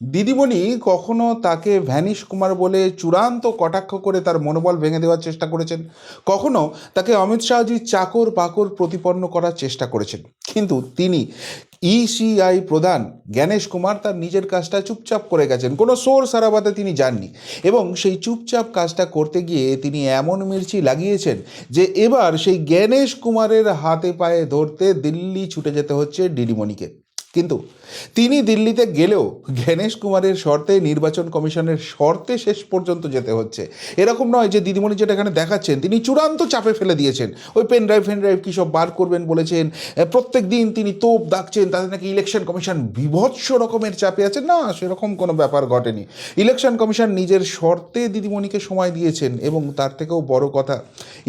দিদিমণি কখনো তাকে ভ্যানিশ কুমার বলে চূড়ান্ত কটাক্ষ করে তার মনোবল ভেঙে দেওয়ার চেষ্টা করেছেন, কখনো তাকে অমিত শাহজির চাকর বাকর প্রতিপন্ন করার চেষ্টা করেছেন। কিন্তু তিনি ইসিআই প্রধান জ্ঞানেশ কুমার তার নিজের কাজটা চুপচাপ করে গেছেন, কোনো সোর সারাবাতে তিনি যাননি। এবং সেই চুপচাপ কাজটা করতে গিয়ে তিনি এমন মির্চি লাগিয়েছেন যে এবার সেই জ্ঞানেশ কুমারের হাতে পায়ে ধরতে দিল্লি ছুটে যেতে হচ্ছে দিদিমণিকে। কিন্তু তিনি দিল্লিতে গেলেও জ্ঞানেশ কুমারের শর্তে, নির্বাচন কমিশনের শর্তে শেষ পর্যন্ত যেতে হচ্ছে। এরকম নয় যে দিদিমণি যেটা এখানে দেখাচ্ছেন তিনি চূড়ান্ত চাপে ফেলে দিয়েছেন, ওই পেন ড্রাইভ কী সব বার করবেন বলেছেন, প্রত্যেক দিন তিনি তোপ দাগছেন, তাদের নাকি ইলেকশন কমিশন বিভৎস রকমের চাপে আছে। না, সেরকম কোনো ব্যাপার ঘটেনি। ইলেকশন কমিশন নিজের শর্তে দিদিমণিকে সময় দিয়েছেন, এবং তার থেকেও বড় কথা,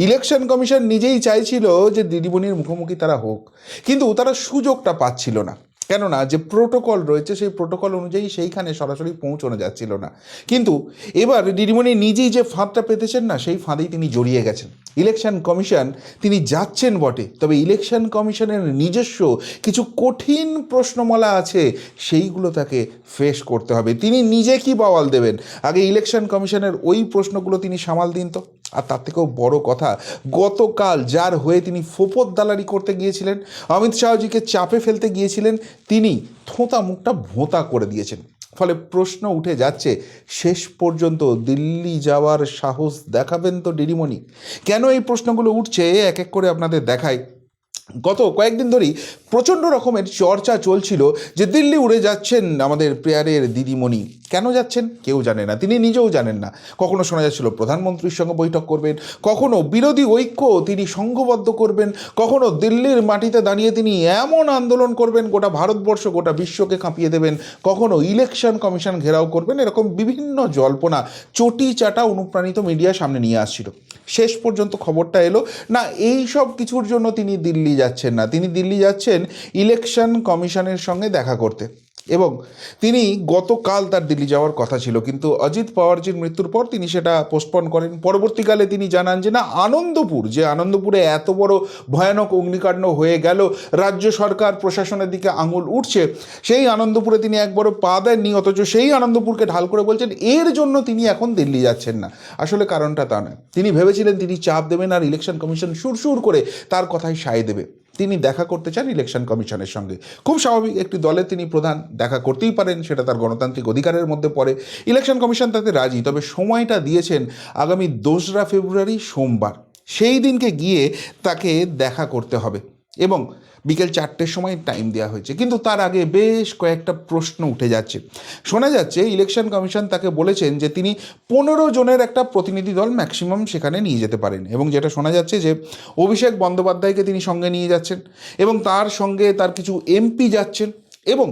ইলেকশন কমিশন নিজেই চাইছিল যে দিদিমণির মুখোমুখি তারা হোক, কিন্তু তারা সুযোগটা পাচ্ছিল না। কেননা যে প্রোটোকল রয়েছে সেই প্রোটোকল অনুযায়ী সেইখানে সরাসরি পৌঁছানো যাচ্ছিল না। কিন্তু এবার দিদিমণি নিজেই যে ফাঁদটা পেতেছেন না, সেই ফাঁদেই তিনি জড়িয়ে গেছেন। ইলেকশন কমিশন তিনি যাচ্ছেন বটে, তবে ইলেকশন কমিশনের নিজস্ব কিছু কঠিন প্রশ্নমালা আছে, সেইগুলো তাকে ফেস করতে হবে। তিনি নিজে কি বাওয়াল দেবেন, আগে ইলেকশন কমিশনের ওই প্রশ্নগুলো তিনি সামাল দিন তো। আর তার থেকেও বড় কথা, গতকাল যার হয়ে তিনি ফোপত দালালি করতে গিয়েছিলেন, অমিত শাহজিকে চাপে ফেলতে গিয়েছিলেন, তিনি থোঁতা মুখটা ভোঁতা করে দিয়েছেন। ফলে প্রশ্ন উঠে যাচ্ছে, শেষ পর্যন্ত দিল্লি যাওয়ার সাহস দেখাবেন তো দিদিমণি? কেন এই প্রশ্নগুলো উঠছে এক এক করে আপনাদের দেখাই। গত কয়েকদিন ধরেই প্রচণ্ড রকমের চর্চা চলছিল যে দিল্লি উড়ে যাচ্ছেন আমাদের প্রেয়ারের দিদিমণি। কেন যাচ্ছেন কেউ জানে না, তিনি নিজেও জানেন না। কখনো শোনা যাচ্ছিল প্রধানমন্ত্রীর সঙ্গে বৈঠক করবেন, কখনো বিরোধী ঐক্য তিনি সংঘবদ্ধ করবেন, কখনো দিল্লির মাটিতে দাঁড়িয়ে তিনি এমন আন্দোলন করবেন গোটা ভারতবর্ষ গোটা বিশ্বকে কাঁপিয়ে দেবেন, কখনো ইলেকশন কমিশন ঘেরাও করবেন। এরকম বিভিন্ন জল্পনা চটি চাটা অনুপ্রাণিত মিডিয়া সামনে নিয়ে আসছিল। শেষ পর্যন্ত খবরটা এলো না, এই সব কিছুর জন্য তিনি দিল্লি যাচ্ছেন না, তিনি দিল্লি যাচ্ছেন ইলেকশন কমিশনের সঙ্গে দেখা করতে। এবং তিনি গতকাল তার দিল্লি যাওয়ার কথা ছিল, কিন্তু অজিত পাওয়ারজির মৃত্যুর পর তিনি সেটা পোস্টপন করেন। পরবর্তীকালে তিনি জানান যে না, আনন্দপুর, যে আনন্দপুরে এত বড় ভয়ানক অগ্নিকাণ্ড হয়ে গেল, রাজ্য সরকার প্রশাসনের দিকে আঙুল উঠছে, সেই আনন্দপুরে তিনি একবারও পা দেননি, অথচ সেই আনন্দপুরকে ঢাল করে বলছেন এর জন্য তিনি এখন দিল্লি যাচ্ছেন না। আসলে কারণটা তা নয়, তিনি ভেবেছিলেন তিনি চাপ দেবেন আর ইলেকশন কমিশন সুরসুর করে তার কথাই সায় দেবে। তিনি দেখা করতে চান ইলেকশন কমিশনের সঙ্গে, খুব স্বাভাবিক, একটি দলের তিনি প্রধান, দেখা করতেই পারেন, সেটা তার গণতান্ত্রিক অধিকারের মধ্যে পড়ে। ইলেকশন কমিশন তাতে রাজি, তবে সময়টা দিয়েছেন আগামী 2রা ফেব্রুয়ারি সোমবার। সেই দিনকে গিয়ে তাকে দেখা করতে হবে এবং বিকেল 4টের সময় টাইম দেওয়া হয়েছে। কিন্তু তার আগে বেশ কয়েকটা প্রশ্ন উঠে যাচ্ছে। শোনা যাচ্ছে ইলেকশন কমিশন তাকে বলেছেন যে তিনি 15 জনের একটা প্রতিনিধি দল ম্যাক্সিমাম সেখানে নিয়ে যেতে পারেন, এবং যেটা শোনা যাচ্ছে যে অভিষেক বন্দ্যোপাধ্যায়কে তিনি সঙ্গে নিয়ে যাচ্ছেন, এবং তার সঙ্গে তার কিছু এমপি যাচ্ছেন, এবং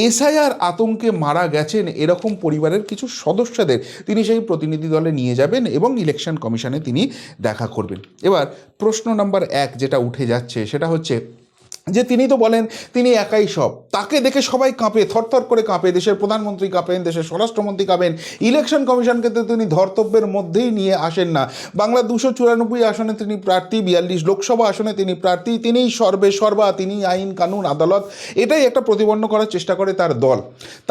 এসআইআর আতঙ্কে মারা গেছেন এরকম পরিবারের কিছু সদস্যদের তিনি সেই প্রতিনিধি দলে নিয়ে যাবেন এবং ইলেকশন কমিশনে তিনি দেখা করবেন। এবার প্রশ্ন নাম্বার 1 যেটা উঠে যাচ্ছে সেটা হচ্ছে যে তিনি তো বলেন তিনি একাই সব, তাকে দেখে সবাই কাঁপে, থরথর করে কাঁপে, দেশের প্রধানমন্ত্রী কাঁপেন, দেশের স্বরাষ্ট্রমন্ত্রী কাঁপেন, ইলেকশন কমিশনকে তো তিনি ধর্তব্যের মধ্যেই নিয়ে আসেন না। বাংলা 294 আসনে তিনি প্রার্থী, 42 লোকসভা আসনে তিনি প্রার্থী, তিনিই সর্বে সর্বা, তিনি আইন কানুন আদালত, এটাই একটা প্রতিপন্ন করার চেষ্টা করে তার দল।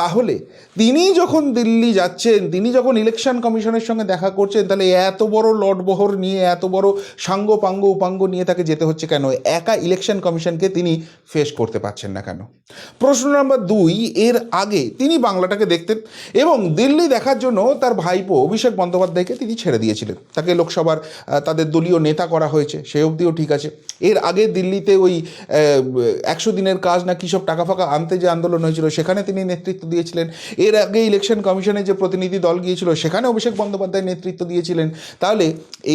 তাহলে তিনি যখন দিল্লি যাচ্ছেন, তিনি যখন ইলেকশন কমিশনের সঙ্গে দেখা করছেন, তাহলে এত বড় লটবহর নিয়ে, এত বড় সাঙ্গ পাঙ্গ উপাঙ্গ নিয়ে তাকে যেতে হচ্ছে কেন? একা ইলেকশন কমিশনকে তিনি ফেস করতে পারছেন না কেন? প্রশ্ন নাম্বার 2, এর আগে তিনি বাংলাটাকে দেখতেন এবং দিল্লি দেখার জন্য তার ভাইপো অভিষেক বন্দ্যোপাধ্যায়কে তিনি ছেড়ে দিয়েছিলেন, তাকে লোকসভার তাদের দলীয় নেতা করা হয়েছে, সেই অবধিও ঠিক আছে। এর আগে দিল্লিতে ওই 100 দিনের কাজ না কী সব টাকা ফাঁকা আনতে যে আন্দোলন হয়েছিল সেখানে তিনি নেতৃত্ব দিয়েছিলেন। এর আগে ইলেকশন কমিশনে যে প্রতিনিধি দল গিয়েছিল সেখানে অভিষেক বন্দ্যোপাধ্যায় নেতৃত্ব দিয়েছিলেন। তাহলে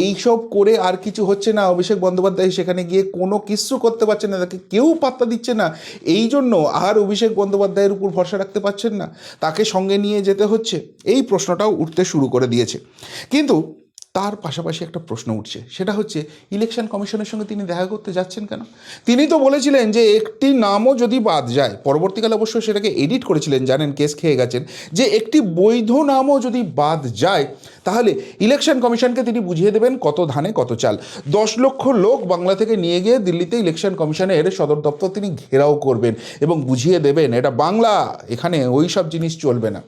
এইসব করে আর কিছু হচ্ছে না, অভিষেক বন্দ্যোপাধ্যায় সেখানে গিয়ে কোনো কিছু করতে পারছেন না, তাকে কেউ পাত্তা দিচ্ছে না, এই জন্য আর অভিষেক বন্দ্যোপাধ্যায়ের উপর ভরসা রাখতে পারছেন না, তাকে সঙ্গে নিয়ে যেতে হচ্ছে, এই প্রশ্নটাও উঠতে শুরু করে দিয়েছে। কিন্তু তার পাশাপাশি একটা প্রশ্ন উঠছে, সেটা হচ্ছে ইলেকশন কমিশনের সঙ্গে তিনি দেখা করতে যাচ্ছেন কেন? তিনি তো বলেছিলেন যে একটি নামও যদি বাদ যায়, পরবর্তীকালে অবশ্য সেটাকে এডিট করেছিলেন, জানেন, কেস খেয়ে গেছেন, যে একটি বৈধ নামও যদি বাদ যায় তাহলে ইলেকশন কমিশনকে তিনি বুঝিয়ে দেবেন কত ধানে কত চাল। 10 লক্ষ লোক বাংলা থেকে নিয়ে গিয়ে দিল্লিতে ইলেকশন কমিশনের সদর দপ্তর তিনি ঘেরাও করবেন এবং বুঝিয়ে দেবেন এটা বাংলা, এখানে ওই সব জিনিস চলবে না।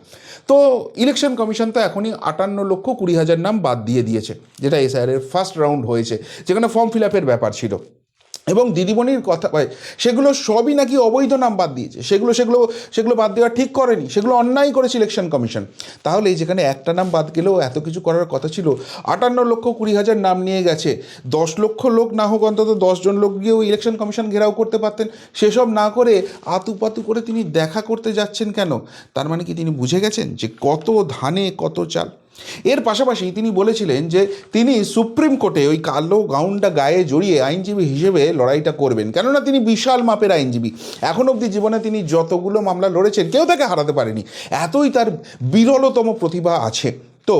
তো ইলেকশন কমিশন তো এখনই 58,20,000 নাম বাদ দিয়ে দিয়েছে, যেটা এসআইআরের ফার্স্ট রাউন্ড হয়েছে, যেখানে ফর্ম ফিল আপের ব্যাপার ছিল। এবং দিদিমণির কথা সেগুলো সবই নাকি অবৈধ নাম বাদ দিয়েছে, সেগুলো বাদ দেওয়া ঠিক করেনি, সেগুলো অন্যায় করেছে ইলেকশন কমিশন। তাহলে যেখানে একটা নাম বাদ গেলেও এত কিছু করার কথা ছিল, 58,20,000 নাম নিয়ে গেছে, 10 লক্ষ লোক না হোক অন্তত 10 জন লোক গিয়েও ইলেকশন কমিশন ঘেরাও করতে পারতেন। সেসব না করে আতুপাতু করে তিনি দেখা করতে যাচ্ছেন কেন? তার মানে কি তিনি বুঝে গেছেন যে কত ধানে কত চাল? এর পাশাপাশি তিনি বলেছিলেন যে তিনি সুপ্রিম কোর্টে ওই কালো গাউনটা গায়ে জড়িয়ে আইনজীবী হিসেবে লড়াইটা করবেন, কেননা তিনি বিশাল মাপের আইনজীবী। এখন অবধি জীবনে তিনি যতগুলো মামলা লড়েছেন কেউ তাকে হারাতে পারেনি, এতই তার বিরলতম প্রতিভা আছে। তো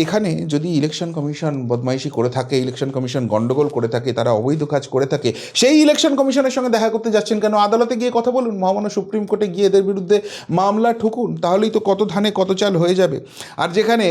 এখানে যদি ইলেকশন কমিশন বদমাইশি করে থাকে, ইলেকশন কমিশন গণ্ডগোল করে থাকে, তারা অবৈধ কাজ করে থাকে, সেই ইলেকশন কমিশনের সঙ্গে দেখা করতে যাচ্ছেন কেন? আদালতে গিয়ে কথা বলুন, মহামান্য সুপ্রিম কোর্টে গিয়ে এদের বিরুদ্ধে মামলা ঠুকুন, তাহলেই তো কত ধানে কত চাল হয়ে যাবে। আর যেখানে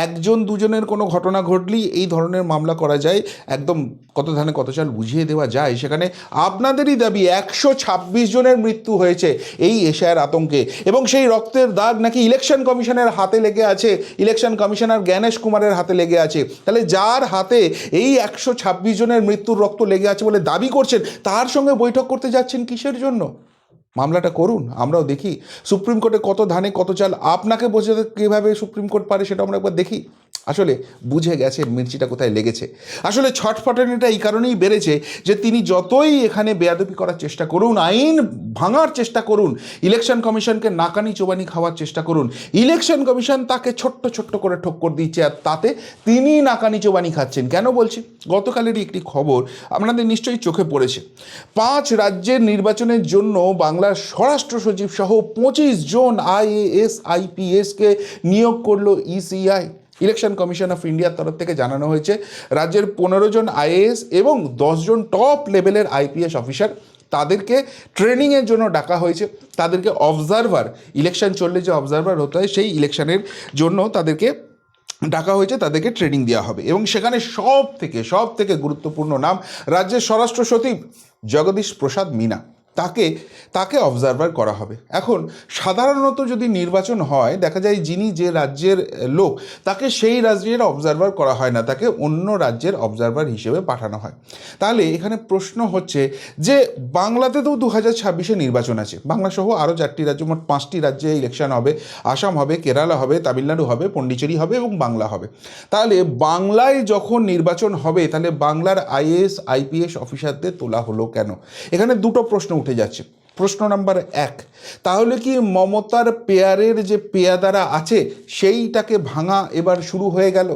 একজন দুজনের কোনো ঘটনা ঘটলেই এই ধরনের মামলা করা যায়, একদম কত ধানে কত চাল বুঝিয়ে দেওয়া যায়, সেখানে আপনাদেরই দাবি 126 জনের মৃত্যু হয়েছে এই এশিয়ার আতঙ্কে, এবং সেই রক্তের দাগ নাকি ইলেকশন কমিশনের হাতে লেগে আছে, ইলেকশন কমিশনার জ্ঞানেশ কুমারের হাতে লেগে আছে। তাহলে যার হাতে এই 126 জনের মৃত্যুর রক্ত লেগে আছে বলে দাবি করছেন, তার সঙ্গে বৈঠক করতে যাচ্ছেন কিসের জন্য? মামলাটা করুন, আমরাও দেখি সুপ্রিম কোর্টে কত ধানে কত চাল। আপনাকে বোঝাতে কীভাবে সুপ্রিম কোর্ট পারে সেটা আমরা একবার দেখি। আসলে বুঝে গেছে মির্চিটা কোথায় লেগেছে। আসলে ছটফটানিটা এই কারণেই বেড়েছে যে তিনি যতই এখানে বেয়াদবি করার চেষ্টা করুন, আইন ভাঙার চেষ্টা করুন, ইলেকশন কমিশনকে নাকানি চোবানি খাওয়ার চেষ্টা করুন, ইলেকশন কমিশন তাকে ছোট্ট ছোট্ট করে ঠক্কর দিচ্ছে, আর তাতে তিনি নাকানি চোবানি খাচ্ছেন। কেন বলছি? গতকালেরই একটি খবর আপনাদের নিশ্চয়ই চোখে পড়েছে। 5 রাজ্যের নির্বাচনের জন্য বাংলার স্বরাষ্ট্র সচিব সহ 25 জন IAS IPSকে নিয়োগ করলো ECI। ইলেকশন কমিশন অফ ইন্ডিয়ার তরফ থেকে জানানো হয়েছে রাজ্যের 15 জন IAS এবং 10 জন টপ লেভেলের IPS অফিসার, তাদেরকে ট্রেনিংয়ের জন্য ডাকা হয়েছে। তাদেরকে অবজারভার, ইলেকশন চললে যে অবজারভার হতে হয় সেই ইলেকশনের জন্য তাদেরকে ডাকা হয়েছে, তাদেরকে ট্রেনিং দেওয়া হবে। এবং সেখানে সব থেকে গুরুত্বপূর্ণ নাম রাজ্যের স্বরাষ্ট্র সচিব জগদীশ প্রসাদ মীনা, তাকে অবজারভার করা হবে। এখন সাধারণত যদি নির্বাচন হয়, দেখা যায় যিনি যে রাজ্যের লোক তাকে সেই রাজ্যের অবজারভার করা হয় না, তাকে অন্য রাজ্যের অবজারভার হিসেবে পাঠানো হয়। তাহলে এখানে প্রশ্ন হচ্ছে যে বাংলাতে তো 2026-এ নির্বাচন আছে, বাংলা সহ আরও 4টি রাজ্য, মোট 5টি রাজ্যে ইলেকশন হবে। আসাম হবে, কেরালা হবে, তামিলনাড়ু হবে, পন্ডিচেরি হবে এবং বাংলা হবে। তাহলে বাংলায় যখন নির্বাচন হবে, তাহলে বাংলার IAS IPS অফিসারদের তোলা হলো কেন? এখানে দুটো প্রশ্ন উঠে যাচ্ছে। প্রশ্ন নাম্বার 1, তাহলে কি মমতার পেয়ারের যে পেয়াদারা আছে সেইটাকে ভাঙা এবার শুরু হয়ে গেল?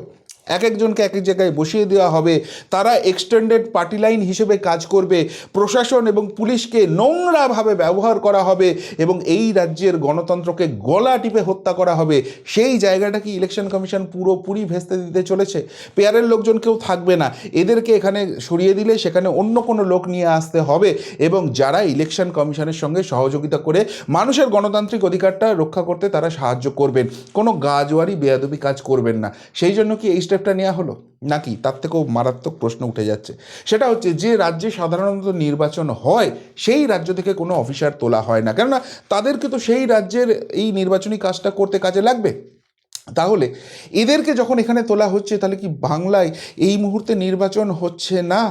এক একজনকে এক এক জায়গায় বসিয়ে দেওয়া হবে, তারা এক্সটেন্ডেড পার্টি লাইন হিসেবে কাজ করবে, প্রশাসন এবং পুলিশকে নোংরাভাবে ব্যবহার করা হবে এবং এই রাজ্যের গণতন্ত্রকে গলা টিপে হত্যা করা হবে। সেই জায়গাটা কি ইলেকশন কমিশন পুরোপুরি ভেস্তে দিতে চলেছে? পেয়ারের লোকজন কেউ থাকবে না, এদেরকে এখানে সরিয়ে দিলে সেখানে অন্য কোনো লোক নিয়ে আসতে হবে, এবং যারা ইলেকশন কমিশনের সঙ্গে সহযোগিতা করে মানুষের গণতান্ত্রিক অধিকারটা রক্ষা করতে তারা সাহায্য করবেন, কোনো গাজোয়ারি বেয়াদবি কাজ করবেন না। সেই জন্য কি এই স্টেপটা নেওয়া হলো? নাকি তার থেকেও মারাত্মক প্রশ্ন উঠে যাচ্ছে, সেটা হচ্ছে যে রাজ্যে সাধারণত নির্বাচন হয় সেই রাজ্য থেকে কোনো অফিসার তোলা হয় না, কেননা তাদেরকে তো সেই রাজ্যের এই নির্বাচনী কাজটা করতে কাজে লাগবে। তাহলে এদেরকে যখন এখানে তোলা হচ্ছে, তাহলে কি বাংলায় এই মুহূর্তে নির্বাচন হচ্ছে না?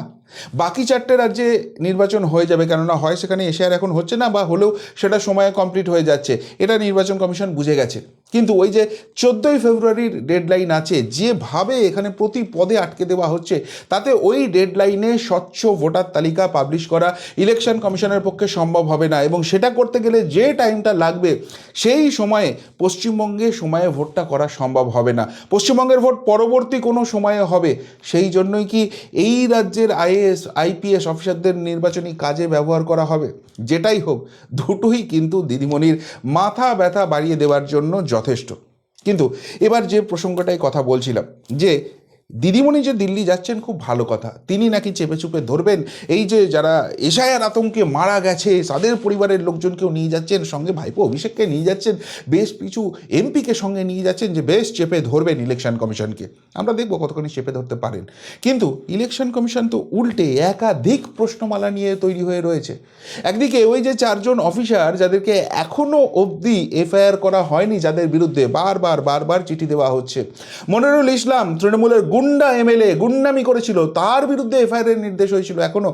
বাকি 4টে রাজ্যে নির্বাচন হয়ে যাবে, কেননা হয় সেখানে এশিয়ার এখন হচ্ছে না, বা হলেও সেটা সময়ে কমপ্লিট হয়ে যাচ্ছে, এটা নির্বাচন কমিশন বুঝে গেছে। কিন্তু ওই যে 14ই ফেব্রুয়ারির ডেডলাইন আছে, যেভাবে এখানে প্রতি পদে আটকে দেওয়া হচ্ছে, তাতে ওই ডেডলাইনে স্বচ্ছ ভোটার তালিকা পাবলিশ করা ইলেকশন কমিশনের পক্ষে সম্ভব হবে না, এবং সেটা করতে গেলে যে টাইমটা লাগবে সেই সময়ে পশ্চিমবঙ্গে সময়ে ভোটটা করা সম্ভব হবে না। পশ্চিমবঙ্গের ভোট পরবর্তী কোনো সময়ে হবে। সেই জন্যই কি এই রাজ্যের IAS IPS অফিসারদের নির্বাচনী কাজে ব্যবহার করা হবে? যেটাই হোক, দুটোই কিন্তু দিদিমণির মাথা ব্যথা বাড়িয়ে দেওয়ার জন্য যথেষ্ট। কিন্তু এবার যে প্রসঙ্গটাই কথা বলছিলাম, যে দিদিমণি যে দিল্লি যাচ্ছেন খুব ভালো কথা, তিনি নাকি চেপে চুপে ধরবেন, এই যে যারা এশায়ার আতঙ্কে মারা গেছে তাদের পরিবারের লোকজনকেও নিয়ে যাচ্ছেন, সঙ্গে ভাইপো অভিষেককে নিয়ে যাচ্ছেন, বেশ কিছু এমপিকে সঙ্গে নিয়ে যাচ্ছেন, যে বেশ চেপে ধরবেন ইলেকশন কমিশনকে। আমরা দেখবো কতখানি চেপে ধরতে পারেন। কিন্তু ইলেকশন কমিশন তো উল্টে একাধিক প্রশ্নমালা নিয়ে তৈরি হয়ে রয়েছে। একদিকে ওই যে 4 জন অফিসার যাদেরকে এখনও অবধি এফআইআর করা হয়নি, যাদের বিরুদ্ধে বারবার চিঠি দেওয়া হচ্ছে, মনিরুল ইসলাম তৃণমূলের গুন্ডা এমএলএ গুন্ডামি করেছিল, তার বিরুদ্ধে এফআইআর নির্দেশ হয়েছিল, এখনও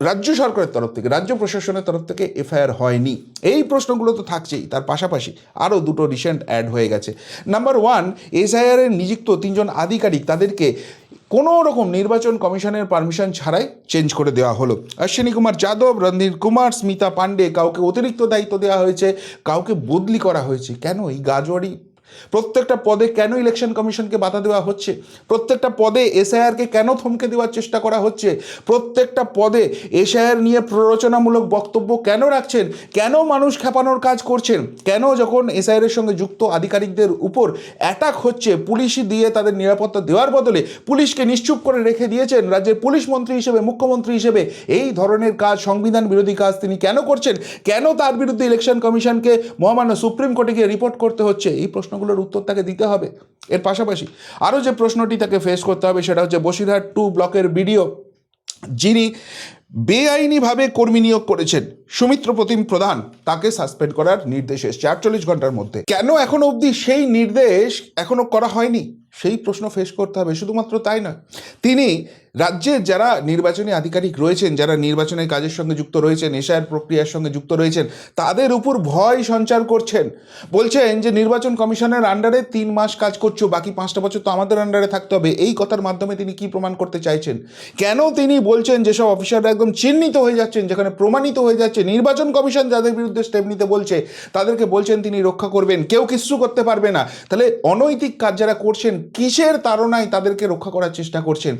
রাজ্য সরকারের তরফ থেকে, রাজ্য প্রশাসনের তরফ থেকে এফআইআর হয়নি। এই প্রশ্নগুলো তো থাকছেই, তার পাশাপাশি আরও দুটো রিসেন্ট অ্যাড হয়ে গেছে। নাম্বার 1, এসআইআরের নিযুক্ত 3 জন আধিকারিক, তাদেরকে কোনো রকম নির্বাচন কমিশনের পারমিশন ছাড়াই চেঞ্জ করে দেওয়া হলো। অশ্বিনী কুমার যাদব, রণধীর কুমার, স্মিতা পাণ্ডে, কাউকে অতিরিক্ত দায়িত্ব দেওয়া হয়েছে, কাউকে বদলি করা হয়েছে। কেন এই গাজোয়ারি? প্রত্যেকটা পদে কেন ইলেকশন কমিশনকে বাধা দেওয়া হচ্ছে? প্রত্যেকটা পদে এসআইআরকে কেন থমকে দেওয়ার চেষ্টা করা হচ্ছে? প্রত্যেকটা পদে এসআইআর নিয়ে প্ররোচনামূলক বক্তব্য কেন রাখছেন? কেন মানুষ খেপানোর কাজ করছেন? কেন যখন এসআইআরের সঙ্গে যুক্ত আধিকারিকদের উপর অ্যাটাক হচ্ছে, পুলিশই দিয়ে তাদের নিরাপত্তা দেওয়ার বদলে পুলিশকে নিশ্চুপ করে রেখে দিয়েছেন, রাজ্যের পুলিশ মন্ত্রী হিসেবে, মুখ্যমন্ত্রী হিসেবে এই ধরনের কাজ, সংবিধান বিরোধী কাজ তিনি কেন করছেন? কেন তার বিরুদ্ধে ইলেকশন কমিশনকে মহামান্য সুপ্রিম কোর্টে গিয়ে রিপোর্ট করতে হচ্ছে? এই প্রশ্নগুলোর উত্তর তাকে দিতে হবে। এর পাশাপাশি আরও যে প্রশ্নটি তাকে ফেস করতে হবে সেটা হচ্ছে বসিরহাট 2 ব্লকের বিডিও, যিনি বেআইনিভাবে কর্মী নিয়োগ করেছেন সৌমিত্র প্রতিম প্রধান, তাকে সাসপেন্ড করার নির্দেশ এসেছে 48 ঘন্টার মধ্যে। কেন এখনো অবধি সেই নির্দেশ এখনো করা হয়নি, সেই প্রশ্ন ফেস করতে হবে। শুধুমাত্র তাই নয়, তিনি রাজ্যের যারা নির্বাচনী আধিকারিক রয়েছেন, যারা নির্বাচনের কাজের সঙ্গে যুক্ত রয়েছেন, এশায়ার প্রক্রিয়ার সঙ্গে যুক্ত রয়েছেন, তাদের উপর ভয় সঞ্চার করছেন। বলছেন যে নির্বাচন কমিশনের আন্ডারে 3 মাস কাজ করছো, বাকি 5টা বছর তো আমাদের আন্ডারে থাকতে হবে। এই কথার মাধ্যমে তিনি কি প্রমাণ করতে চাইছেন? কেন তিনি বলছেন যেসব অফিসাররা একদম চিহ্নিত হয়ে যাচ্ছেন, যেখানে প্রমাণিত হয়ে যাচ্ছে নির্বাচন কমিশন যাদের বিরুদ্ধে স্টেপ নিতে বলছে, তাদেরকে বলছেন তিনি রক্ষা করবেন, কেউ কিচ্ছু করতে পারবে না? তাহলে অনৈতিক কাজ যারা করছেন, কিসের তাড়নায় তাদেরকে রক্ষা করার চেষ্টা করছেন?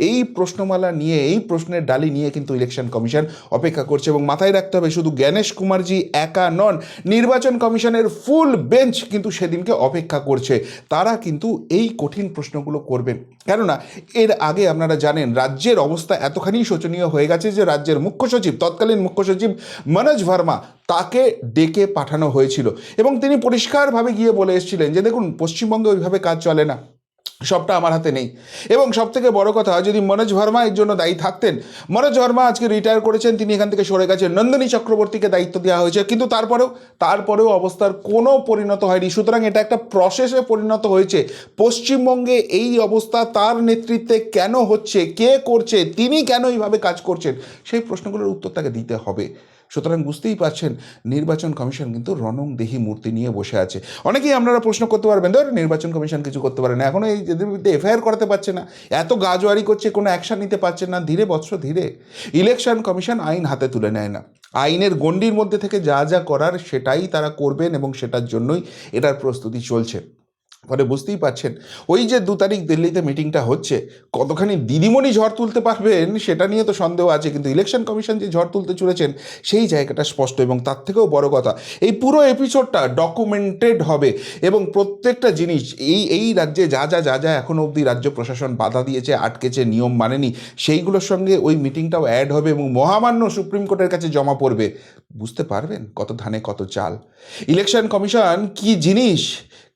এই প্রশ্নমালা নিয়ে, এই প্রশ্নের ডালি নিয়ে কিন্তু ইলেকশন কমিশন অপেক্ষা করছে। এবং মাথায় রাখতে হবে, শুধু জ্ঞানেশ কুমারজি একা নন, নির্বাচন কমিশনের ফুল বেঞ্চ কিন্তু সেদিনকে অপেক্ষা করছে। তারা কিন্তু এই কঠিন প্রশ্নগুলো করবেন। কেননা এর আগে আপনারা জানেন রাজ্যের অবস্থা এতখানি শোচনীয় হয়ে গেছে যে রাজ্যের মুখ্য সচিব, তৎকালীন মুখ্য সচিব মনোজ ভার্মা, তাকে ডেকে পাঠানো হয়েছিল এবং তিনি পরিষ্কারভাবে গিয়ে বলে এসেছিলেন যে দেখুন, পশ্চিমবঙ্গে ওইভাবে কাজ চলে না, সবটা আমার হাতে নেই। এবং সবথেকে বড় কথা, যদি মনোজ ভার্মা এর জন্য দায়ী থাকতেন, মনোজ ভার্মা আজকে রিটায়ার করেছেন, তিনি এখান থেকে সরে গেছেন, নন্দিনী চক্রবর্তীকে দায়িত্ব দেওয়া হয়েছে, কিন্তু তারপরেও অবস্থার কোনো পরিণত হয়নি। সুতরাং এটা একটা প্রসেসে পরিণত হয়েছে। পশ্চিমবঙ্গে এই অবস্থা তার নেতৃত্বে কেন হচ্ছে, কে করছে, তিনি কেন এইভাবে কাজ করছেন, সেই প্রশ্নগুলোর উত্তর তাকে দিতে হবে। সুতরাং বুঝতেই পারছেন, নির্বাচন কমিশন কিন্তু রণংদেহী মূর্তি নিয়ে বসে আছে। অনেকেই আপনারা প্রশ্ন করতে পারবেন, ধর নির্বাচন কমিশন কিছু করতে পারে না, এখনও এই এদের বিরুদ্ধে এফআইআর করাতে পারছে না, এত গাজোয়ারি করছে, কোনো অ্যাকশান নিতে পারছে না। ধীরে বৎস ধীরে। ইলেকশন কমিশন আইন হাতে তুলে নেয় না, আইনের গণ্ডির মধ্যে থেকে যা যা করার সেটাই তারা করবেন এবং সেটার জন্যই এটার প্রস্তুতি চলছে। ফলে বুঝতেই পারছেন, ওই যে 2 তারিখ দিল্লিতে মিটিংটা হচ্ছে, কতখানি দিদিমণি ঝড় তুলতে পারবেন সেটা নিয়ে তো সন্দেহ আছে, কিন্তু ইলেকশন কমিশন যে ঝড় তুলতে চলেছেন সেই জায়গাটা স্পষ্ট। এবং তার থেকেও বড় কথা, এই পুরো এপিসোডটা ডকুমেন্টেড হবে এবং প্রত্যেকটা জিনিস, এই রাজ্যে যা এখনও অবধি রাজ্য প্রশাসন বাধা দিয়েছে, আটকেছে, নিয়ম মানেনি, সেইগুলোর সঙ্গে ওই মিটিংটাও অ্যাড হবে এবং মহামান্য সুপ্রিম কোর্টের কাছে জমা পড়বে। বুঝতে পারবেন কত ধানে কত চাল। ইলেকশন কমিশন কি জিনিস,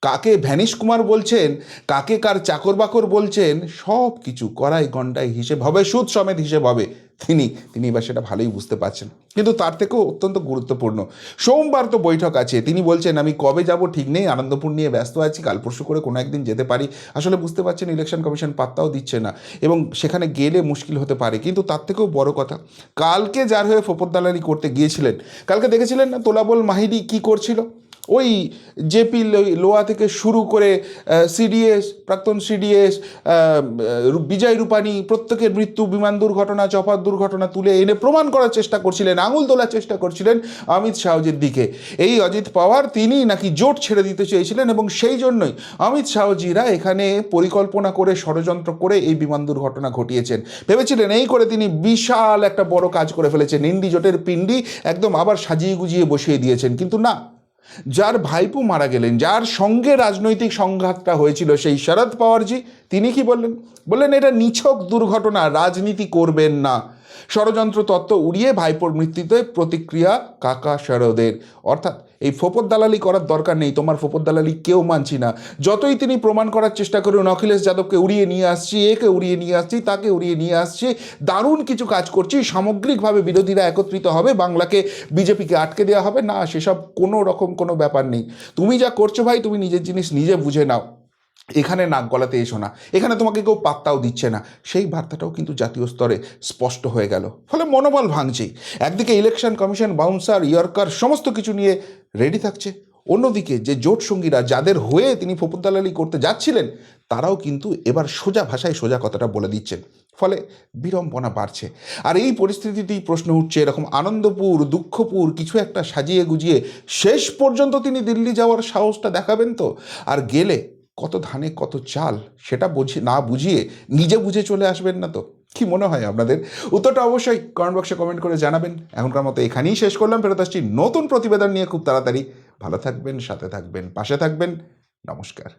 কাকে ভ্যানিশ কুমার বলছেন, কাকে কার চাকর বাকর বলছেন, সব কিছু কড়াই গন্ডায় হিসেব হবে, সুদ সমেত হিসেব হবে। তিনি এবার সেটা ভালোই বুঝতে পারছেন। কিন্তু তার থেকেও অত্যন্ত গুরুত্বপূর্ণ, সোমবার তো বৈঠক আছে, তিনি বলছেন আমি কবে যাব ঠিক নেই, আনন্দপুর নিয়ে ব্যস্ত আছি, কাল পরশু করে কোনো একদিন যেতে পারি। আসলে বুঝতে পারছেন ইলেকশন কমিশন পাত্তাও দিচ্ছে না এবং সেখানে গেলে মুশকিল হতে পারে। কিন্তু তার থেকেও বড় কথা, কালকে যার হয়ে ফোপরদালালি করতে গিয়েছিলেন, কালকে দেখেছিলেন না তোলাবল মাহিরি কি করছিল? ওই জেপি লোয়া থেকে শুরু করে সিডিএস, প্রাক্তন সিডিএস, বিজয় রূপানি, প্রত্যেকের মৃত্যু, বিমান দুর্ঘটনা, চপার দুর্ঘটনা তুলে এনে প্রমাণ করার চেষ্টা করছিলেন, আঙুল তোলার চেষ্টা করছিলেন অমিত শাহজির দিকে। এই অজিত পাওয়ার তিনি নাকি জোট ছেড়ে দিতে চেয়েছিলেন এবং সেই জন্যই অমিত শাহজিরা এখানে পরিকল্পনা করে, ষড়যন্ত্র করে এই বিমান দুর্ঘটনা ঘটিয়েছেন। ভেবেছিলেন এই করে তিনি বিশাল একটা বড় কাজ করে ফেলেছেন, ইন্ডি জোটের পিণ্ডি একদম আবার সাজিয়ে গুজিয়ে বসিয়ে দিয়েছেন। কিন্তু না, যার ভাইপো মারা গেলেন, যার সঙ্গে রাজনৈতিক সংঘাতটা হয়েছিল, সেই শরদ পাওয়ারজি, তিনি কি বললেন? বললেন এটা নিছক দুর্ঘটনা, রাজনীতি করবেন না। ষড়যন্ত্র তত্ত্ব উড়িয়ে ভাইপোর মৃত্যুতে প্রতিক্রিয়া কাকা শরদের। অর্থাৎ এই ফোপর দালালি করার দরকার নেই, তোমার ফোপর দালালি কেউ মানছি না। যতই তিনি প্রমাণ করার চেষ্টা করুন অখিলেশ যাদবকে উড়িয়ে নিয়ে আসছি, একে উড়িয়ে নিয়ে আসছি, তাকে উড়িয়ে নিয়ে আসছি, দারুণ কিছু কাজ করছি, সামগ্রিকভাবে বিরোধীরা একত্রিত হবে, বাংলাকে বিজেপিকে আটকে দেওয়া হবে না, সেসব কোনো রকম কোনো ব্যাপার নেই। তুমি যা করছো ভাই, তুমি নিজের জিনিস নিজে বুঝে নাও, এখানে নাক গলাতে এসো না, এখানে তোমাকে কেউ পাত্তাও দিচ্ছে না। সেই বার্তাটাও কিন্তু জাতীয় স্তরে স্পষ্ট হয়ে গেল। ফলে মনোবল ভাঙছেই। একদিকে ইলেকশন কমিশন, বাউন্সার, ইয়র্কার সমস্ত কিছু নিয়ে রেডি থাকছে, অন্যদিকে যে জোট সঙ্গীরা যাদের হয়ে তিনি ফোপর দালালি করতে যাচ্ছিলেন, তারাও কিন্তু এবার সোজা ভাষায় সোজা কথাটা বলে দিচ্ছেন। ফলে বিড়ম্বনা বাড়ছে। আর এই পরিস্থিতিতেই প্রশ্ন উঠছে, এরকম আনন্দপুর দুঃখপুর কিছু একটা সাজিয়ে গুজিয়ে শেষ পর্যন্ত তিনি দিল্লি যাওয়ার সাহসটা দেখাবেন তো? আর গেলে কত ধানে কত চাল সেটা না বুঝিয়ে নিজে বুঝে চলে আসবেন না তো? কি মনে হয় আপনাদের? উত্তরটা অবশ্যই কমেন্ট বক্সে কমেন্ট করে জানাবেন। এখনকার মতো এখানেই শেষ করলাম, ফেরত আসছি নতুন প্রতিবেদন নিয়ে খুব তাড়াতাড়ি। ভালো থাকবেন, সাথে থাকবেন, পাশে থাকবেন। নমস্কার।